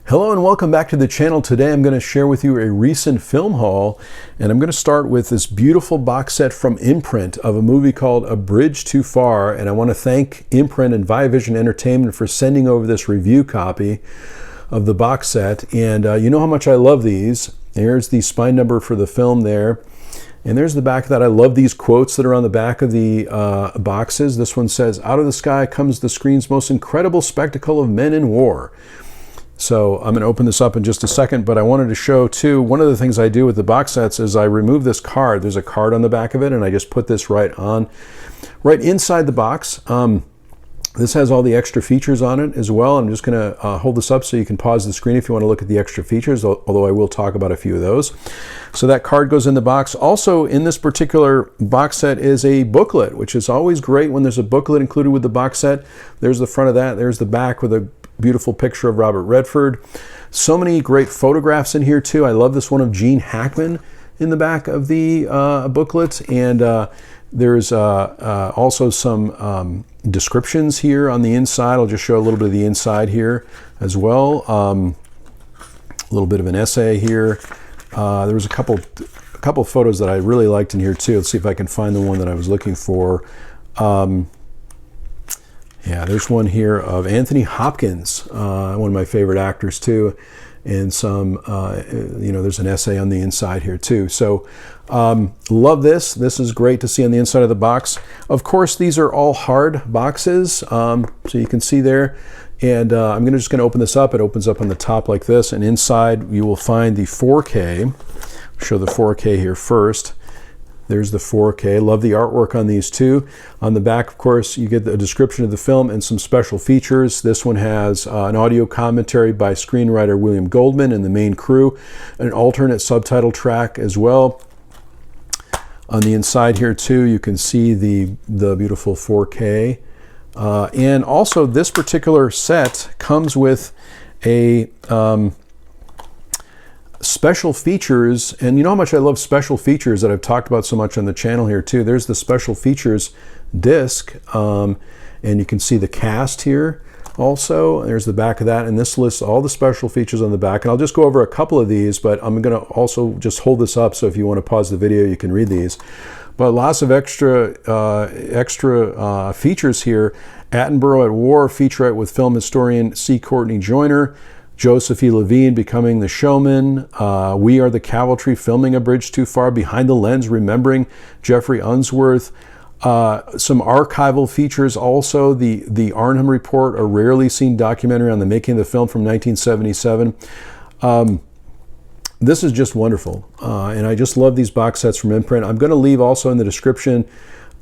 Hello and welcome back to the channel. Today I'm going to share with you a recent film haul, and I'm going to start with this beautiful box set from Imprint of a movie called A Bridge Too Far, and I want to thank Imprint and Viavision Entertainment for sending over this review copy of the box set. And you know how much I love these. There's the spine number for the film there, and there's the back of that. I love these quotes that are on the back of the boxes. This one says, "Out of the sky comes the screen's most incredible spectacle of men in war." So I'm going to open this up in just a second, but I wanted to show too, one of the things I do with the box sets is I remove this card. There's a card on the back of it, and I just put this right inside the box. This has all the extra features on it as well. I'm just going to hold this up so you can pause the screen if you want to look at the extra features, although I will talk about a few of those. So that card goes in the box. Also in this particular box set is a booklet, which is always great when there's a booklet included with the box set. There's the front of that. There's the back with a beautiful picture of Robert Redford. So many great photographs in here too. I love this one of Gene Hackman in the back of the booklet, and there's also some descriptions here on the inside. I'll just show a little bit of the inside here as well. A little bit of an essay here. There was a couple photos that I really liked in here too. Let's see if I can find the one that I was looking for. Yeah, there's one here of Anthony Hopkins, one of my favorite actors too, and some, there's an essay on the inside here too. So love this. This is great to see on the inside of the box. Of course, these are all hard boxes, so you can see there. And I'm just going to open this up. It opens up on the top like this, and inside you will find the 4K. I'll show the 4K here first. There's the 4K. Love the artwork on these too. On the back, of course, you get a description of the film and some special features. This one has an audio commentary by screenwriter William Goldman and the main crew, an alternate subtitle track as well. On the inside here too, you can see the beautiful 4K. And also this particular set comes with a special features, and you know how much I love special features that I've talked about so much on the channel here too. There's the special features disc, and you can see the cast here also. There's the back of that, and this lists all the special features on the back, and I'll just go over a couple of these, but I'm going to also just hold this up so if you want to pause the video you can read these. But lots of extra features here. Attenborough at War featurette with film historian C. Courtney Joyner. Joseph E. Levine becoming the showman. We Are the Cavalry filming A Bridge Too Far. Behind the Lens remembering Jeffrey Unsworth. Some archival features also. The Arnhem Report, a rarely seen documentary on the making of the film from 1977. This is just wonderful, and I just love these box sets from Imprint. I'm going to leave also in the description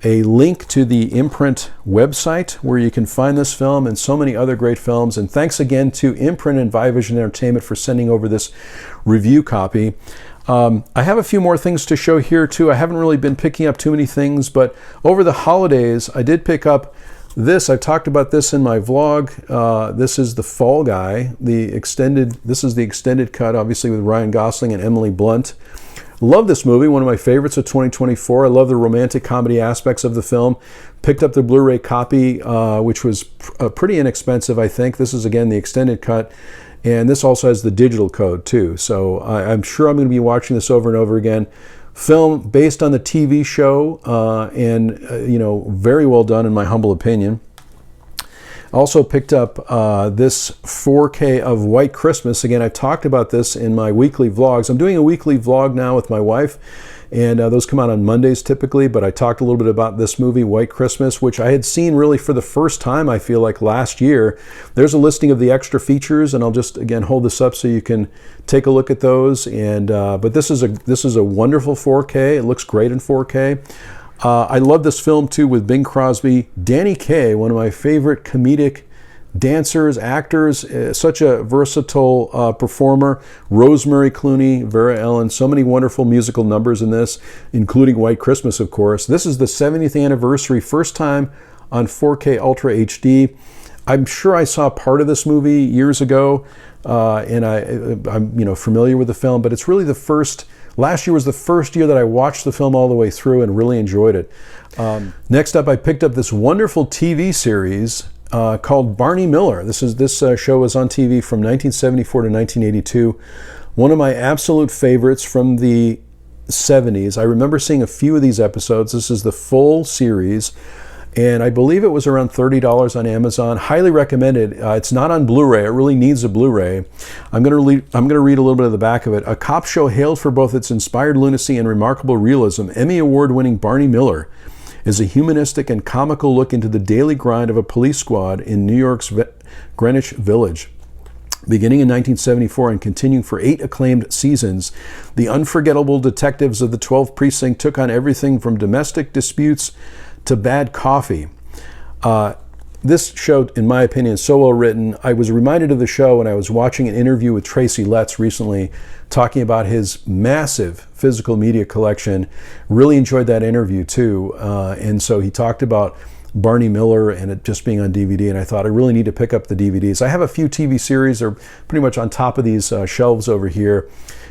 a link to the Imprint website where you can find this film and so many other great films. And thanks again to Imprint and Viavision Entertainment for sending over this review copy. I have a few more things to show here too. I haven't really been picking up too many things, but over the holidays I did pick up this. I've talked about this in my vlog. This is the Fall Guy, this is the extended cut, obviously with Ryan Gosling and Emily Blunt. Love this movie, one of my favorites of 2024. I love the romantic comedy aspects of the film. Picked up the Blu-ray copy, which was pretty inexpensive, I think. This is, again, the extended cut. And this also has the digital code, too. So I'm sure I'm going to be watching this over and over again. Film based on the TV show, and, very well done in my humble opinion. Also picked up this 4K of White Christmas. Again, I've talked about this in my weekly vlogs. I'm doing a weekly vlog now with my wife, and those come out on Mondays typically, but I talked a little bit about this movie, White Christmas, which I had seen really for the first time, I feel like, last year. There's a listing of the extra features, and I'll just, again, hold this up so you can take a look at those. And but this is a wonderful 4K. It looks great in 4K. I love this film too with Bing Crosby. Danny Kaye, one of my favorite comedic dancers, actors, such a versatile performer. Rosemary Clooney, Vera Ellen, so many wonderful musical numbers in this, including White Christmas, of course. This is the 70th anniversary, first time on 4K Ultra HD. I'm sure I saw part of this movie years ago, and I'm familiar with the film, but it's really the first. Last year was the first year that I watched the film all the way through and really enjoyed it. Next up, I picked up this wonderful TV series called Barney Miller. This show was on TV from 1974 to 1982. One of my absolute favorites from the 70s. I remember seeing a few of these episodes. This is the full series, and I believe it was around $30 on Amazon. Highly recommended. It's not on Blu-ray. It really needs a Blu-ray. I'm going to read a little bit of the back of it. A cop show hailed for both its inspired lunacy and remarkable realism. Emmy Award-winning Barney Miller is a humanistic and comical look into the daily grind of a police squad in New York's Greenwich Village. Beginning in 1974 and continuing for 8 acclaimed seasons, the unforgettable detectives of the 12th Precinct took on everything from domestic disputes to bad coffee. This show, in my opinion, is so well written. I was reminded of the show when I was watching an interview with Tracy Letts recently, talking about his massive physical media collection. Really enjoyed that interview too. And so he talked about Barney Miller and it just being on DVD, and I thought I really need to pick up the DVDs. I have a few TV series. They're pretty much on top of these shelves over here,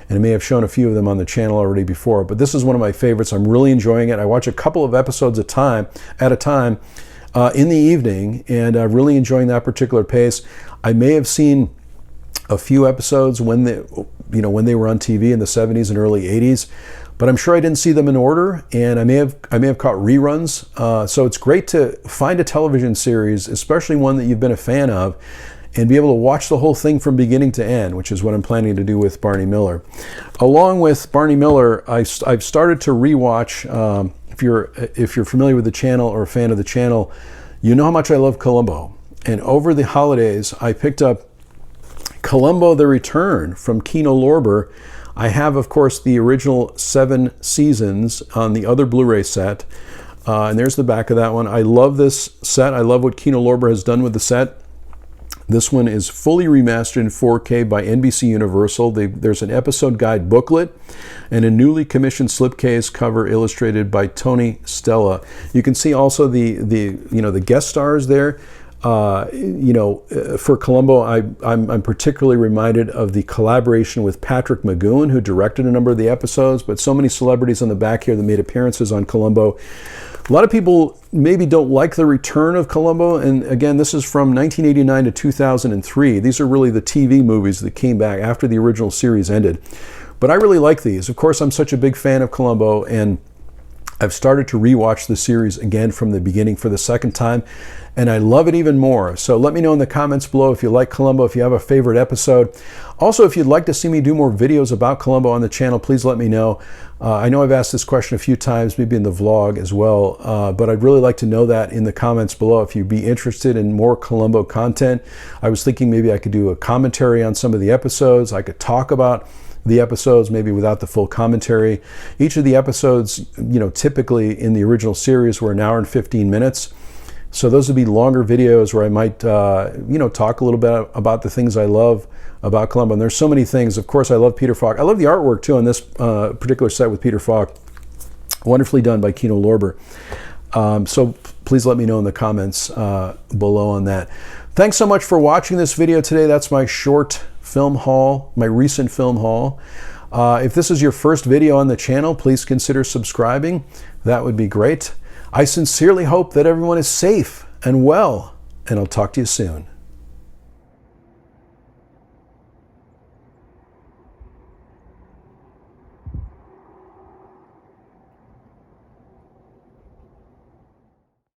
and I may have shown a few of them on the channel already before, but this is one of my favorites. I'm really enjoying it. I watch a couple of episodes at a time in the evening, and I'm really enjoying that particular pace. I may have seen a few episodes when they were on TV in the 70s and early 80s, but I'm sure I didn't see them in order, and I may have caught reruns. So it's great to find a television series, especially one that you've been a fan of, and be able to watch the whole thing from beginning to end, which is what I'm planning to do with Barney Miller. Along with Barney Miller, I've started to rewatch. If you're familiar with the channel or a fan of the channel, you know how much I love Columbo. And over the holidays, I picked up Columbo The Return from Kino Lorber. I have, of course, the original 7 seasons on the other Blu-ray set. And there's the back of that one. I love this set. I love what Kino Lorber has done with the set. This one is fully remastered in 4K by NBC Universal. There's an episode guide booklet and a newly commissioned slipcase cover illustrated by Tony Stella. You can see also the guest stars there. For Columbo, I'm particularly reminded of the collaboration with Patrick McGowan, who directed a number of the episodes, but so many celebrities on the back here that made appearances on Columbo. A lot of people maybe don't like the return of Columbo, and again, this is from 1989 to 2003. These are really the TV movies that came back after the original series ended. But I really like these. Of course, I'm such a big fan of Columbo, and I've started to rewatch the series again from the beginning for the second time, and I love it even more. So let me know in the comments below if you like Columbo, if you have a favorite episode. Also, if you'd like to see me do more videos about Columbo on the channel, please let me know. I know I've asked this question a few times, maybe in the vlog as well, but I'd really like to know that in the comments below if you'd be interested in more Columbo content. I was thinking maybe I could do a commentary on some of the episodes. I could talk about the episodes, maybe without the full commentary. Each of the episodes, typically in the original series were 1 hour and 15 minutes. So those would be longer videos where I might, talk a little bit about the things I love about Columbo. And there's so many things. Of course, I love Peter Falk. I love the artwork too on this particular set with Peter Falk. Wonderfully done by Kino Lorber. So please let me know in the comments below on that. Thanks so much for watching this video today. That's my short film haul, my recent film haul. If this is your first video on the channel, please consider subscribing. That would be great. I sincerely hope that everyone is safe and well, and I'll talk to you soon.